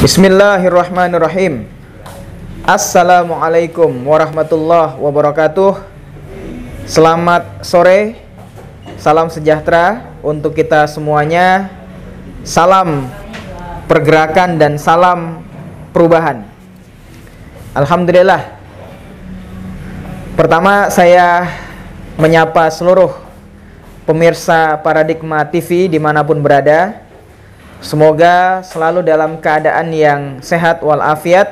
Bismillahirrahmanirrahim. Assalamualaikum warahmatullahi wabarakatuh. Selamat sore, salam sejahtera untuk kita semuanya. Salam pergerakan dan salam perubahan. Alhamdulillah. Pertama saya menyapa seluruh pemirsa Paradigma TV dimanapun berada. Semoga selalu dalam keadaan yang sehat walafiat,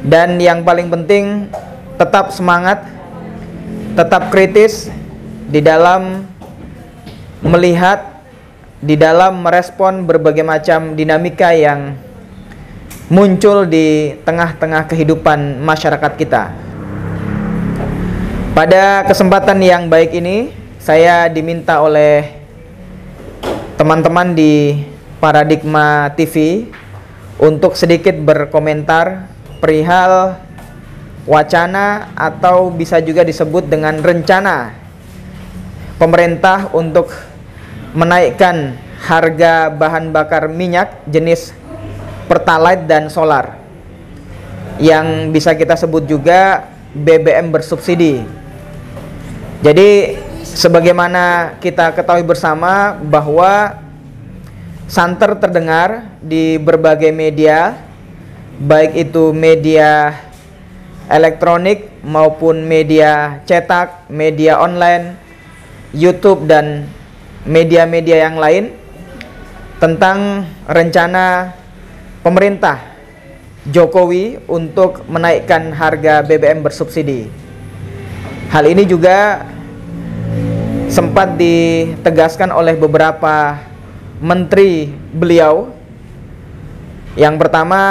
dan yang paling penting tetap semangat, tetap kritis di dalam melihat, di dalam merespon berbagai macam dinamika yang muncul di tengah-tengah kehidupan masyarakat kita. Pada kesempatan yang baik ini, saya diminta oleh teman-teman di Paradigma TV untuk sedikit berkomentar perihal wacana atau bisa juga disebut dengan rencana pemerintah untuk menaikkan harga bahan bakar minyak jenis Pertalite dan solar, yang bisa kita sebut juga BBM bersubsidi. Jadi sebagaimana kita ketahui bersama bahwa santer terdengar di berbagai media, baik itu media elektronik maupun media cetak, media online, YouTube dan media-media yang lain, tentang rencana pemerintah Jokowi untuk menaikkan harga BBM bersubsidi. Hal ini juga sempat ditegaskan oleh beberapa menteri beliau. Yang pertama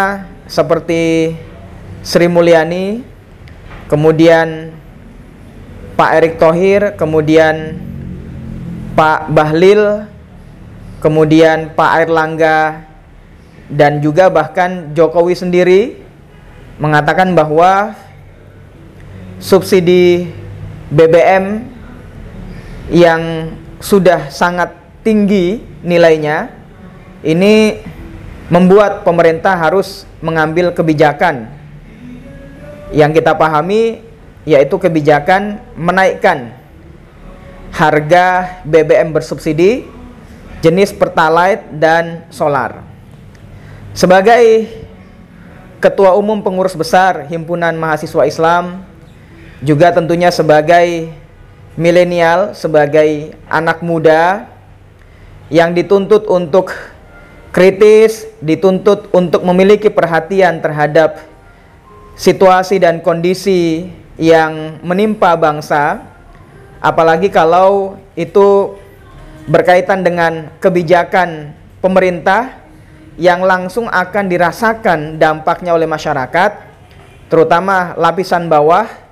seperti Sri Mulyani, kemudian Pak Erick Thohir, kemudian Pak Bahlil, kemudian Pak Airlangga, dan juga bahkan Jokowi sendiri mengatakan bahwa subsidi BBM yang sudah sangat tinggi nilainya ini membuat pemerintah harus mengambil kebijakan yang kita pahami, yaitu kebijakan menaikkan harga BBM bersubsidi jenis Pertalite dan solar. Sebagai Ketua Umum Pengurus Besar Himpunan Mahasiswa Islam, juga tentunya sebagai milenial, sebagai anak muda yang dituntut untuk kritis, dituntut untuk memiliki perhatian terhadap situasi dan kondisi yang menimpa bangsa, apalagi kalau itu berkaitan dengan kebijakan pemerintah yang langsung akan dirasakan dampaknya oleh masyarakat, terutama lapisan bawah.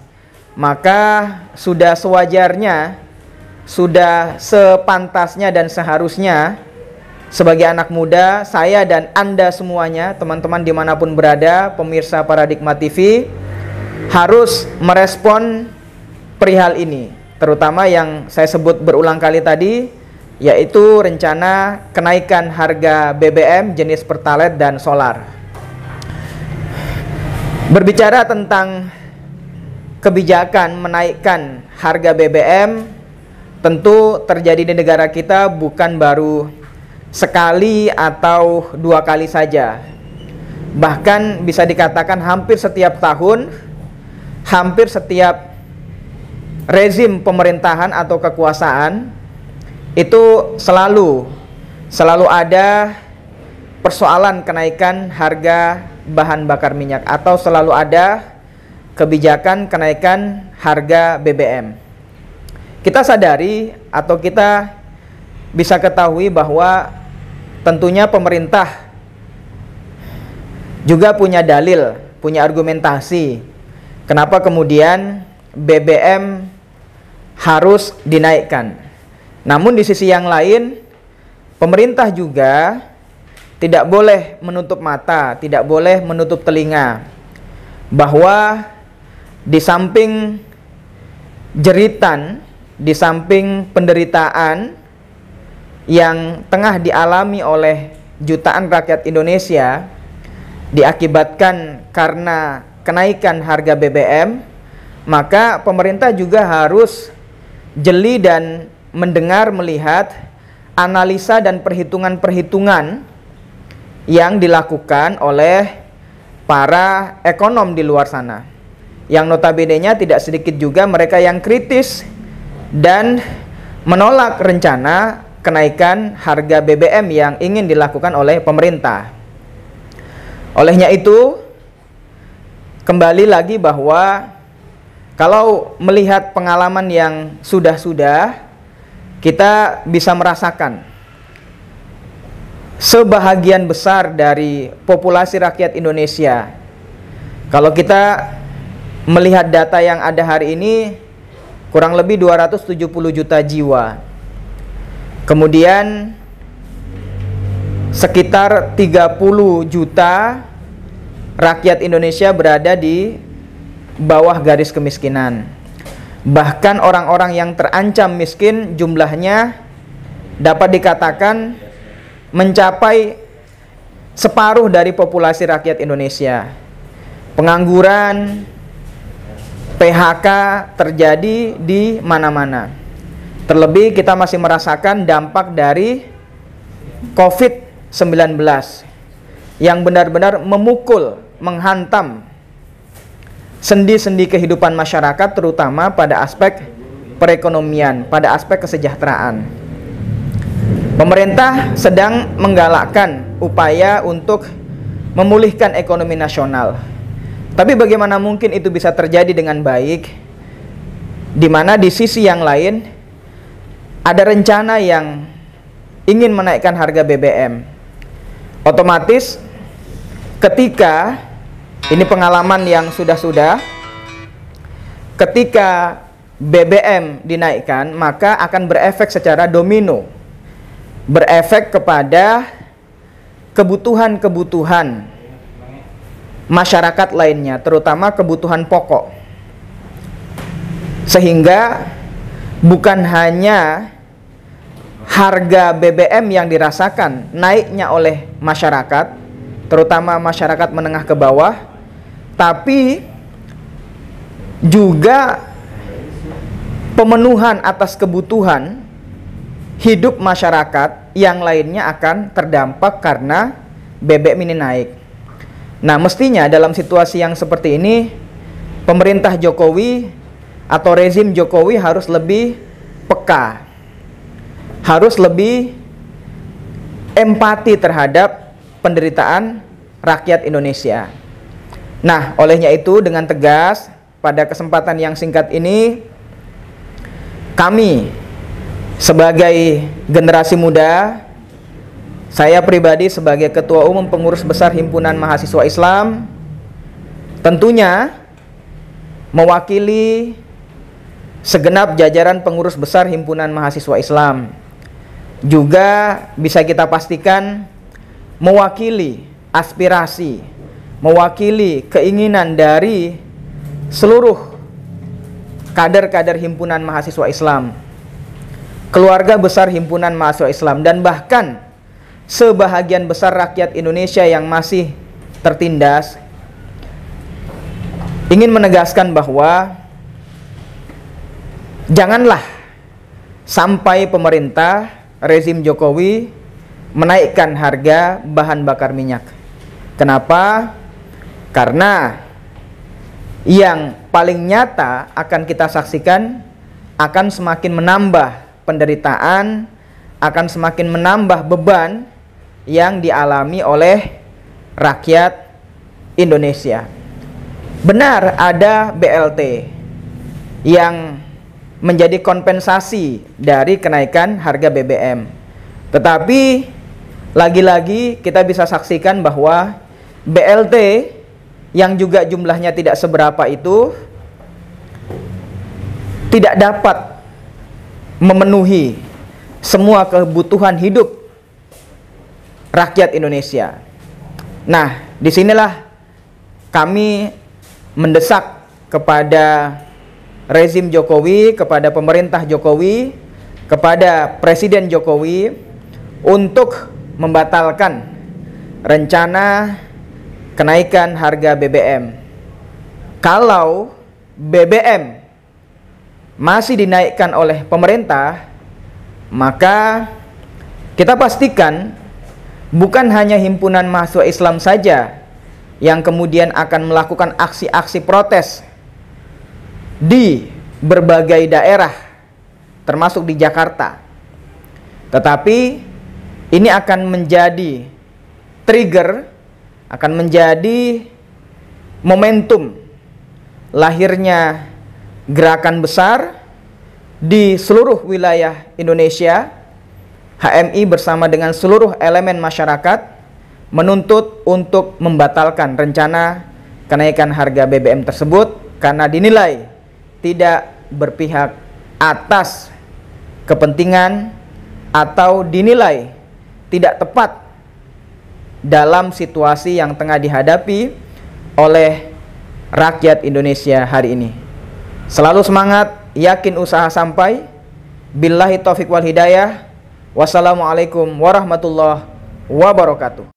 Maka sudah sewajarnya, sudah sepantasnya dan seharusnya sebagai anak muda, saya dan Anda semuanya, teman-teman dimanapun berada, pemirsa Paradigma TV, harus merespon perihal ini, terutama yang saya sebut berulang kali tadi, yaitu rencana kenaikan harga BBM jenis Pertalite dan solar. Berbicara tentang kebijakan menaikkan harga BBM, tentu terjadi di negara kita bukan baru sekali atau dua kali saja. Bahkan bisa dikatakan hampir setiap tahun, hampir setiap rezim pemerintahan atau kekuasaan itu selalu ada persoalan kenaikan harga bahan bakar minyak, atau selalu ada kebijakan kenaikan harga BBM. Kita sadari atau kita bisa ketahui bahwa tentunya pemerintah juga punya dalil, punya argumentasi kenapa kemudian BBM harus dinaikkan. Namun di sisi yang lain, pemerintah juga tidak boleh menutup mata, tidak boleh menutup telinga, bahwa di samping jeritan, di samping penderitaan yang tengah dialami oleh jutaan rakyat Indonesia diakibatkan karena kenaikan harga BBM, maka pemerintah juga harus jeli dan mendengar, melihat analisa dan perhitungan-perhitungan yang dilakukan oleh para ekonom di luar sana, yang notabene-nya tidak sedikit juga mereka yang kritis dan menolak rencana kenaikan harga BBM yang ingin dilakukan oleh pemerintah. Olehnya itu, kembali lagi bahwa kalau melihat pengalaman yang sudah-sudah, kita bisa merasakan sebahagian besar dari populasi rakyat Indonesia. Kalau kita melihat data yang ada hari ini, kurang lebih 270 juta jiwa. Kemudian sekitar 30 juta rakyat Indonesia berada di bawah garis kemiskinan. Bahkan orang-orang yang terancam miskin jumlahnya dapat dikatakan mencapai separuh dari populasi rakyat Indonesia. Pengangguran, PHK terjadi di mana-mana. Terlebih kita masih merasakan dampak dari COVID-19 yang benar-benar memukul, menghantam sendi-sendi kehidupan masyarakat, terutama pada aspek perekonomian, pada aspek kesejahteraan. Pemerintah sedang menggalakkan upaya untuk memulihkan ekonomi nasional. Tapi bagaimana mungkin itu bisa terjadi dengan baik, di mana di sisi yang lain ada rencana yang ingin menaikkan harga BBM. Otomatis ketika ini pengalaman yang sudah-sudah, ketika BBM dinaikkan, maka akan berefek secara domino, berefek kepada kebutuhan-kebutuhan masyarakat lainnya, terutama kebutuhan pokok. Sehingga bukan hanya harga BBM yang dirasakan naiknya oleh masyarakat, terutama masyarakat menengah ke bawah, tapi juga pemenuhan atas kebutuhan hidup masyarakat yang lainnya akan terdampak karena BBM ini naik. Nah, mestinya dalam situasi yang seperti ini, pemerintah Jokowi atau rezim Jokowi harus lebih peka, harus lebih empati terhadap penderitaan rakyat Indonesia. Nah, olehnya itu dengan tegas pada kesempatan yang singkat ini, kami sebagai generasi muda, saya pribadi sebagai Ketua Umum Pengurus Besar Himpunan Mahasiswa Islam, tentunya mewakili segenap jajaran pengurus besar Himpunan Mahasiswa Islam, juga bisa kita pastikan mewakili aspirasi, mewakili keinginan dari seluruh kader-kader Himpunan Mahasiswa Islam, keluarga besar Himpunan Mahasiswa Islam, dan bahkan sebahagian besar rakyat Indonesia yang masih tertindas. Ingin menegaskan bahwa janganlah sampai pemerintah rezim Jokowi menaikkan harga bahan bakar minyak. Kenapa? Karena yang paling nyata akan kita saksikan akan semakin menambah penderitaan, akan semakin menambah beban yang dialami oleh rakyat Indonesia. Benar ada BLT yang menjadi kompensasi dari kenaikan harga BBM. Tetapi lagi-lagi kita bisa saksikan bahwa BLT yang juga jumlahnya tidak seberapa itu tidak dapat memenuhi semua kebutuhan hidup rakyat Indonesia. Nah, disinilah kami mendesak kepada rezim Jokowi, kepada pemerintah Jokowi, kepada Presiden Jokowi untuk membatalkan rencana kenaikan harga BBM. Kalau BBM masih dinaikkan oleh pemerintah, maka kita pastikan bukan hanya himpunan mahasiswa Islam saja yang kemudian akan melakukan aksi-aksi protes di berbagai daerah, termasuk di Jakarta. Tetapi ini akan menjadi trigger, akan menjadi momentum lahirnya gerakan besar di seluruh wilayah Indonesia. HMI bersama dengan seluruh elemen masyarakat menuntut untuk membatalkan rencana kenaikan harga BBM tersebut karena dinilai tidak berpihak atas kepentingan atau dinilai tidak tepat dalam situasi yang tengah dihadapi oleh rakyat Indonesia hari ini. Selalu semangat, yakin usaha sampai. Billahi taufiq wal hidayah. Wassalamualaikum warahmatullahi wabarakatuh.